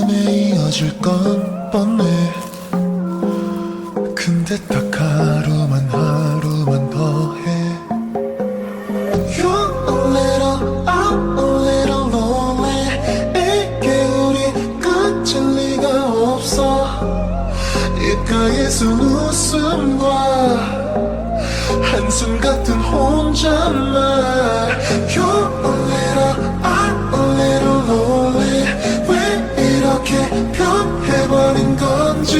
다음에 이어질 건 뻔해. 근데 딱 하루만 더 해. You're a little, I'm a little lonely. 이게 우리 끝일 리가 없어. 입가에서 웃음과 한숨 같은 혼잣말. You're a little, I'm a little lonely. 왜 이렇게 변해버린 건지.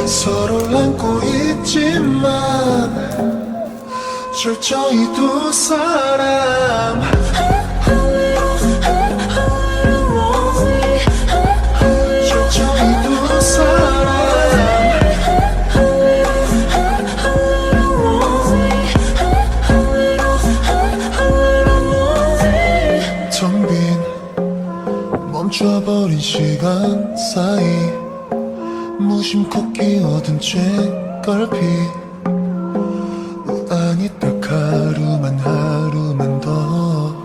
서로를 안고 있지만 철저히 두 사람. 철저히 두 사람. 텅 빈 멈춰버린 시간 사이 무심코 끼어든 책걸핏. 아니 딱 하루만 더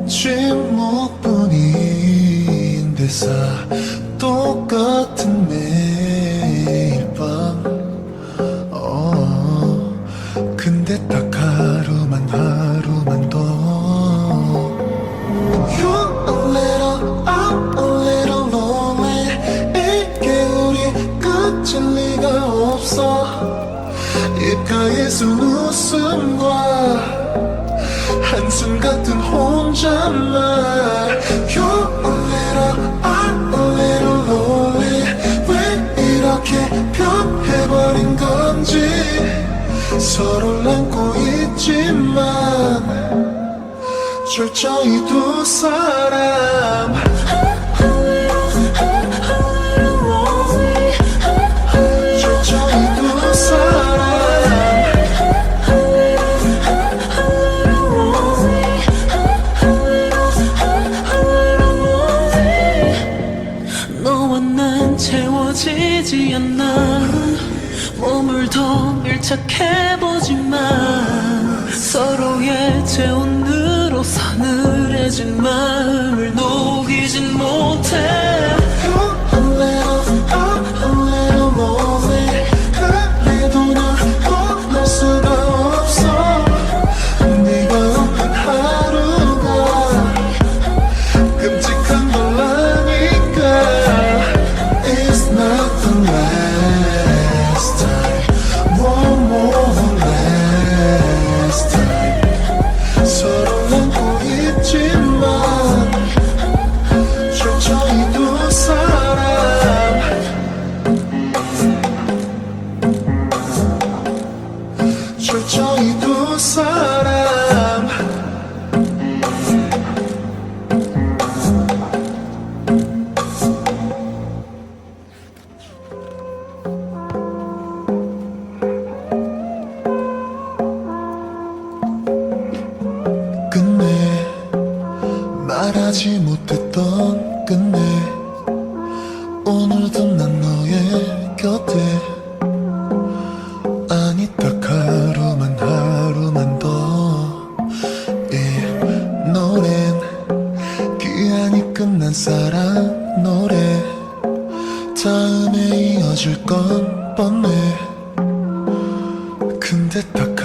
침묵뿐인데 똑같은 매일 밤. 근데 딱 하루만 더. You're a little, I'm a little lonely. 이게 우리 끝일 리가 없어. 입가에서 웃음과 한숨 같은 혼잣말. You're a little, I'm a little lonely. 왜 이렇게 변해버린 건지. 서로를 안고 있지만 철저히 두 사람. 철저히 두 사람. 너와 난 채워지지 않아. 몸을 더 밀착해보지만 서로의 재혼으로 서늘해진 마음을 녹이진 못해. You're a little, I'm a little lonely. 그래도 널 건널 수가 없어. 네가 없는 하루가 끔찍한 걸 아니까. It's not the last time. One more last time. 서로 안고 있지만 철저히 두 사람. 철저히 두 사람. 끝내 말하지 못했던 끝내 오늘도 난 너의 곁에. 아니 딱 하루만 더. 이 노랜 귀환이 끝난 사랑 노래. 다음에 이어질 건 뻔해. 근데 딱